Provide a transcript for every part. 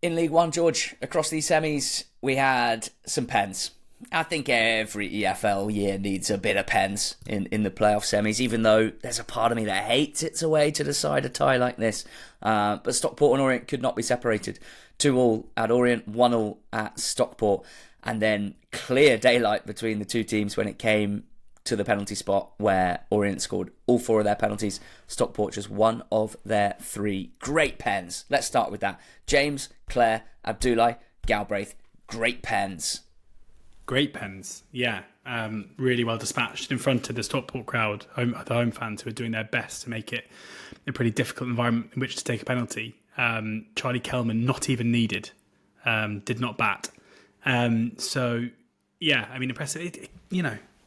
In League One, George, across these semis, we had some pens. I think every EFL year needs a bit of pens in the playoff semis, even though there's a part of me that hates it's a way to decide a tie like this. But Stockport and Orient could not be separated. 2-2 at Orient, 1-1 at Stockport, and then clear daylight between the two teams when it came to the penalty spot where Orient scored all four of their penalties. Stockport just one of their three. Great pens. Let's start with that. James, Claire, Abdullah, Galbraith. Great pens. Great pens, yeah. Really well dispatched in front of the Stockport crowd, the home fans who are doing their best to make it a pretty difficult environment in which to take a penalty. Charlie Kelman, not even needed, did not bat. So, yeah, I mean, impressive.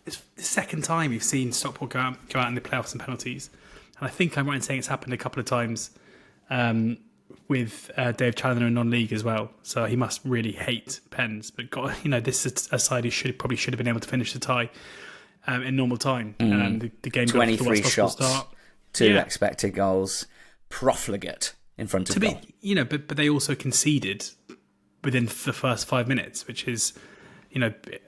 It's the second time we've seen Stockport go out in the playoffs and penalties. And I think I'm right in saying it's happened a couple of times with Dave Challoner in non-league as well. So he must really hate pens. But this is a side who probably should have been able to finish the tie in normal time. The game got 23 shots, start. Two expected goals, profligate in front of goal. But they also conceded within the first 5 minutes, which is,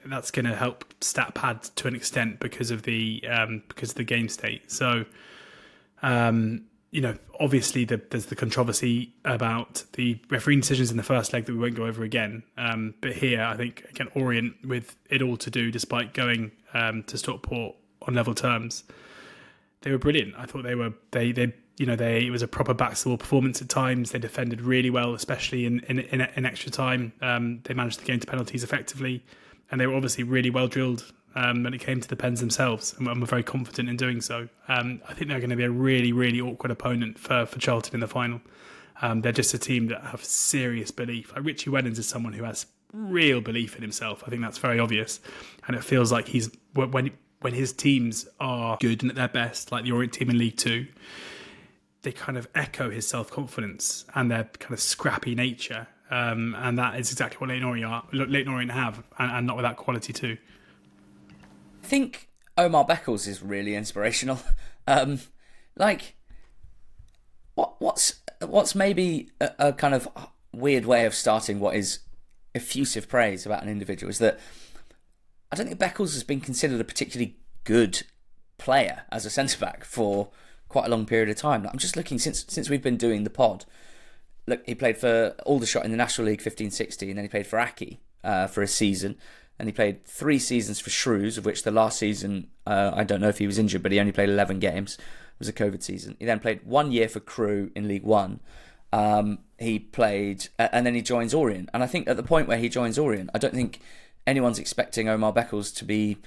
that's going to help stat pad to an extent because of the game state. So, obviously there's the controversy about the refereeing decisions in the first leg that we won't go over again. But here, I think, again, Orient with it all to do, despite going to Stockport on level terms, they were brilliant. I thought it was a proper back to the wall performance at times. They defended really well, especially in extra time. They managed the game to penalties effectively, and they were obviously really well drilled when it came to the pens themselves, and were very confident in doing so. I think they're going to be a really, really awkward opponent for Charlton in the final. They're just a team that have serious belief. Like Richie Wellens is someone who has real belief in himself. I think that's very obvious, and it feels like when his teams are good and at their best, like the Orient team in League Two, they kind of echo his self-confidence and their kind of scrappy nature. And that is exactly what Leyton Orient have, and not without quality too. I think Omar Beckles is really inspirational. What's maybe a kind of weird way of starting what is effusive praise about an individual is that I don't think Beckles has been considered a particularly good player as a centre-back for quite a long period of time. I'm just looking since we've been doing the pod. Look, he played for Aldershot in the National League 15-16, and then he played for Aki for a season, and he played 3 seasons for Shrews, of which the last season, I don't know if he was injured, but he only played 11 games. It was a COVID season. He then played 1 year for Crewe in League One. He played, and then he joins Orient. And I think at the point where he joins Orient, I don't think anyone's expecting Omar Beckles to be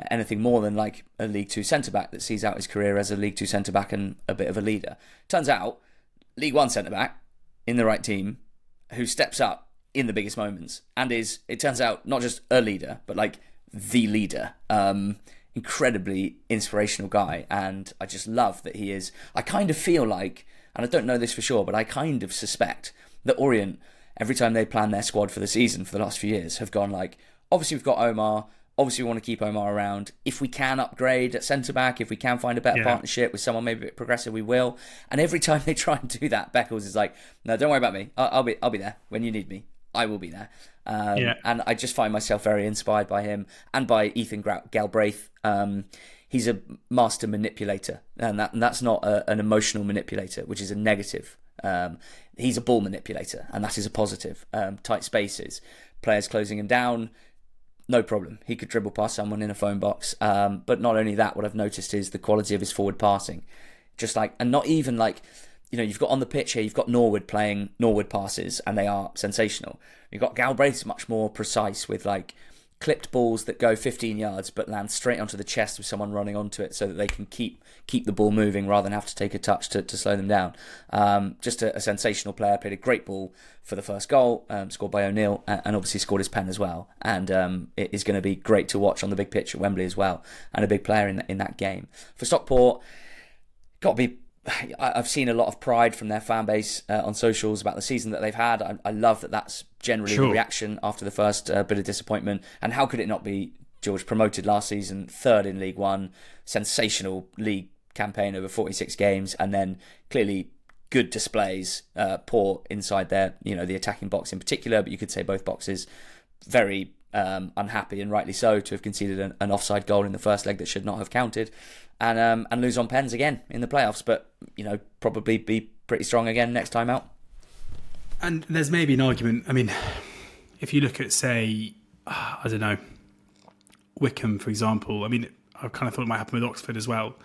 anything more than like a League Two centre-back that sees out his career as a League Two centre-back and a bit of a leader. Turns out, League One centre-back in the right team who steps up in the biggest moments and is, it turns out, not just a leader, but like the leader. Incredibly inspirational guy, and I just love that he is. I kind of feel like, and I don't know this for sure, but I kind of suspect that Orient, every time they plan their squad for the season for the last few years, have gone like, obviously we've got Omar, obviously we want to keep Omar around. If we can upgrade at centre-back, if we can find a better partnership with someone maybe a bit progressive, we will. And every time they try and do that, Beckles is like, no, don't worry about me. I'll be there when you need me. I will be there. And I just find myself very inspired by him and by Ethan Galbraith. He's a master manipulator, and that's not an emotional manipulator, which is a negative. He's a ball manipulator, and that is a positive. Tight spaces, players closing him down, no problem. He could dribble past someone in a phone box. But not only that, what I've noticed is the quality of his forward passing. Just like, and not even like, you've got on the pitch here, you've got Norwood playing Norwood passes, and they are sensational. You've got Galbraith's much more precise with like clipped balls that go 15 yards but land straight onto the chest with someone running onto it so that they can keep the ball moving rather than have to take a touch to slow them down. Just a sensational player, played a great ball for the first goal, scored by O'Neill, and obviously scored his pen as well. And it is going to be great to watch on the big pitch at Wembley as well, and a big player in that game. For Stockport, got to be... I've seen a lot of pride from their fan base on socials about the season that they've had. I love that that's generally the reaction after the first bit of disappointment. And how could it not be? George, promoted last season, 3rd in League One, sensational league campaign over 46 games, and then clearly good displays, poor inside there, the attacking box in particular, but you could say both boxes. Very unhappy, and rightly so, to have conceded an offside goal in the first leg that should not have counted, and lose on pens again in the playoffs. But probably be pretty strong again next time out. And there's maybe an argument. I mean, if you look at, say, I don't know, Wycombe, for example. I mean, I kind of thought it might happen with Oxford as well,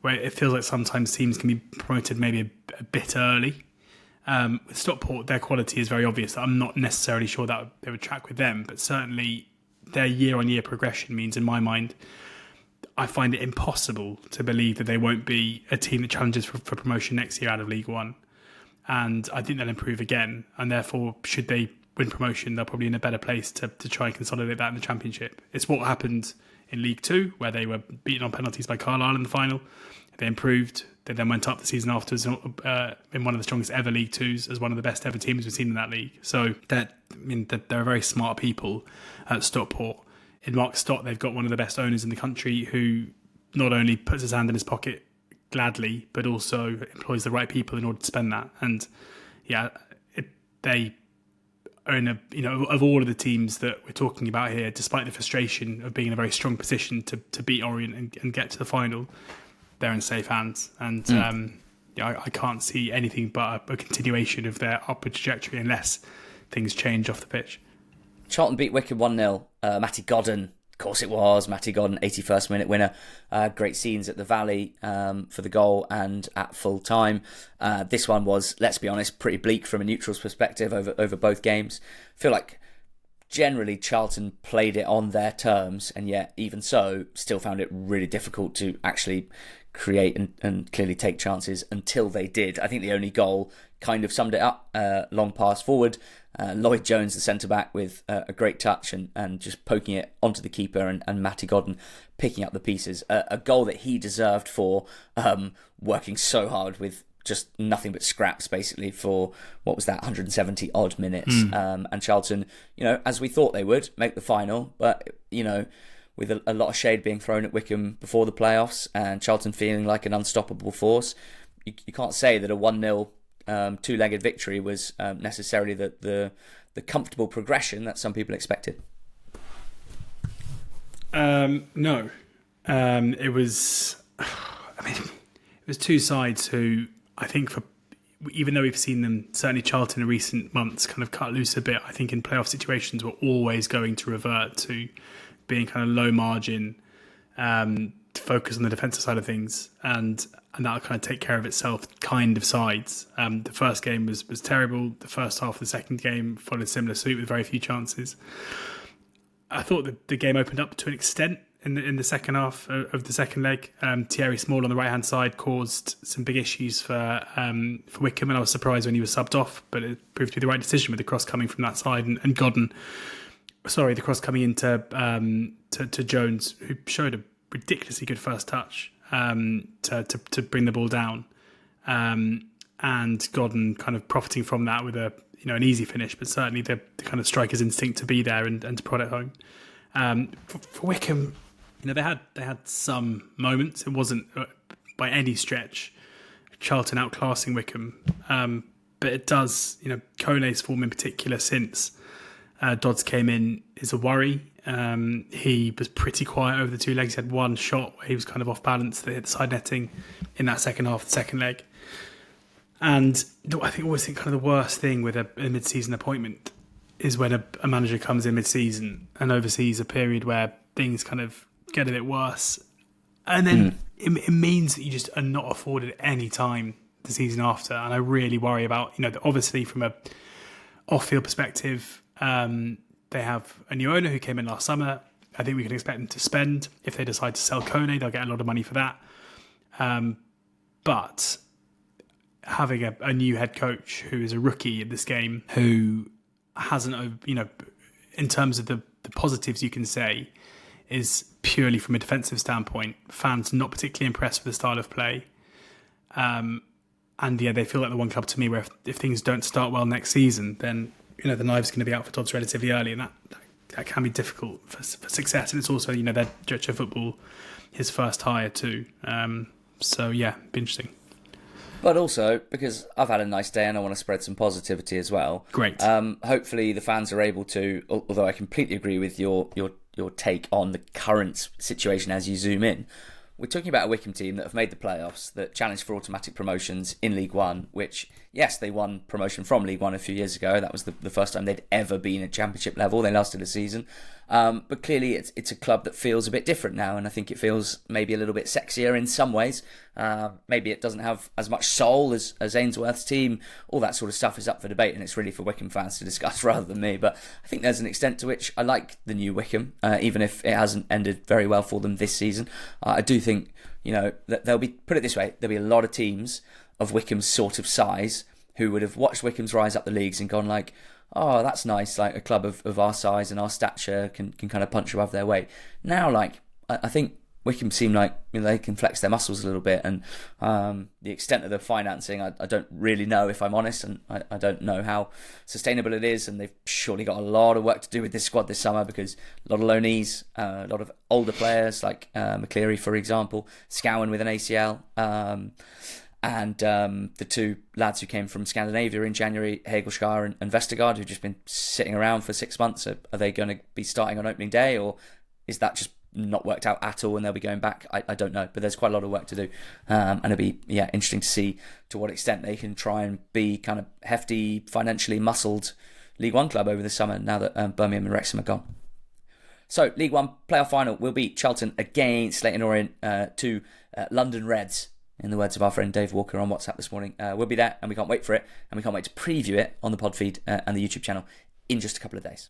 where it feels like sometimes teams can be promoted maybe a bit early. With Stockport, their quality is very obvious. I'm not necessarily sure that they would track with them, but certainly their year-on-year progression means, in my mind, I find it impossible to believe that they won't be a team that challenges for promotion next year out of League One. And I think they'll improve again. And therefore, should they win promotion, they're probably in a better place to try and consolidate that in the Championship. It's what happened in League Two, where they were beaten on penalties by Carlisle in the final. They improved. They then went up the season afterwards in one of the strongest ever League Twos, as one of the best ever teams we've seen in that league. So they're very smart people at Stockport. In Mark Stott, they've got one of the best owners in the country, who not only puts his hand in his pocket gladly, but also employs the right people in order to spend that. And they are in of all of the teams that we're talking about here, despite the frustration of being in a very strong position to beat Orient and get to the final, they're in safe hands. And I can't see anything but a continuation of their upward trajectory unless things change off the pitch. Charlton beat Wycombe 1-0. Matty Godden, of course it was. Matty Godden, 81st minute winner. Great scenes at the Valley for the goal and at full time. This one was, let's be honest, pretty bleak from a neutral's perspective over both games. I feel like generally Charlton played it on their terms, and yet even so still found it really difficult to actually create and clearly take chances until they did. I think the only goal kind of summed it up. Long pass forward, Lloyd Jones, the centre-back, with a great touch and just poking it onto the keeper, and Matty Godden picking up the pieces. A goal that he deserved for working so hard with just nothing but scraps, basically, for, what was that, 170 odd minutes. And Charlton, as we thought they would, make the final, but, with a lot of shade being thrown at Wycombe before the playoffs, and Charlton feeling like an unstoppable force, you can't say that a 1-0 two-legged victory was necessarily the comfortable progression that some people expected. No. It was two sides who, I think, even though we've seen them, certainly Charlton in recent months, kind of cut loose a bit, I think in playoff situations we're always going to revert to being kind of low margin, to focus on the defensive side of things, and that'll kind of take care of itself kind of sides. The first game was terrible. The first half of the second game followed similar suit with very few chances. I thought the game opened up to an extent in the second half of the second leg. Thierry Small on the right-hand side caused some big issues for Wycombe, and I was surprised when he was subbed off, but it proved to be the right decision with the cross coming from that side, and Godden, the cross coming into to Jones, who showed a ridiculously good first touch to bring the ball down, and Godden kind of profiting from that with an easy finish, but certainly the kind of striker's instinct to be there and to prod it home. For Wycombe, they had some moments. It wasn't by any stretch Charlton outclassing Wycombe, but it does. Kone's form in particular since Dodds came in is a worry. He was pretty quiet over the two legs. He had one shot where he was kind of off balance that hit the side netting in that second half of the second leg. And I always think kind of the worst thing with a mid-season appointment is when a manager comes in mid-season and oversees a period where things kind of get a bit worse. And then it means that you just are not afforded any time the season after. And I really worry about, obviously from a off-field perspective, they have a new owner who came in last summer. I think we can expect them to spend. If they decide to sell Kone, they'll get a lot of money for that. But having a new head coach who is a rookie in this game, who hasn't, in terms of the positives you can say, is purely from a defensive standpoint. Fans not particularly impressed with the style of play. And they feel like the one club to me where if things don't start well next season, then the knife's going to be out for Dodds relatively early, and that can be difficult for success. And it's also, their director of football, his first hire too. Be interesting. But also because I've had a nice day and I want to spread some positivity as well. Great. Hopefully the fans are able to, although I completely agree with your take on the current situation as you zoom in. We're talking about a Wycombe team that have made the playoffs, that challenged for automatic promotions in League One, which, yes, they won promotion from League One a few years ago. That was the first time they'd ever been at Championship level. They lasted a season. But clearly it's a club that feels a bit different now, and I think it feels maybe a little bit sexier in some ways. Maybe it doesn't have as much soul as Ainsworth's team. All that sort of stuff is up for debate, and it's really for Wycombe fans to discuss rather than me. But I think there's an extent to which I like the new Wycombe, even if it hasn't ended very well for them this season. I do think, that there'll be, put it this way, there'll be a lot of teams of Wycombe's sort of size who would have watched Wycombe's rise up the leagues and gone like, oh, that's nice, like a club of our size and our stature can kind of punch above their weight. Now, like, I think Wycombe seem like they can flex their muscles a little bit, and the extent of the financing, I don't really know, if I'm honest, and I don't know how sustainable it is, and they've surely got a lot of work to do with this squad this summer, because a lot of loanees, a lot of older players like McCleary, for example, Scowen with an ACL, and the two lads who came from Scandinavia in January, Hagelskar and Vestergaard, who've just been sitting around for 6 months. Are they going to be starting on opening day, or is that just not worked out at all and they'll be going back? I don't know, but there's quite a lot of work to do, and it'll be interesting to see to what extent they can try and be kind of hefty, financially muscled League One club over the summer now that Birmingham and Wrexham are gone. So League One playoff final will be Charlton against Leyton Orient, to London Reds, in the words of our friend Dave Walker on WhatsApp this morning. We'll be there, and we can't wait for it, and we can't wait to preview it on the pod feed and the YouTube channel in just a couple of days.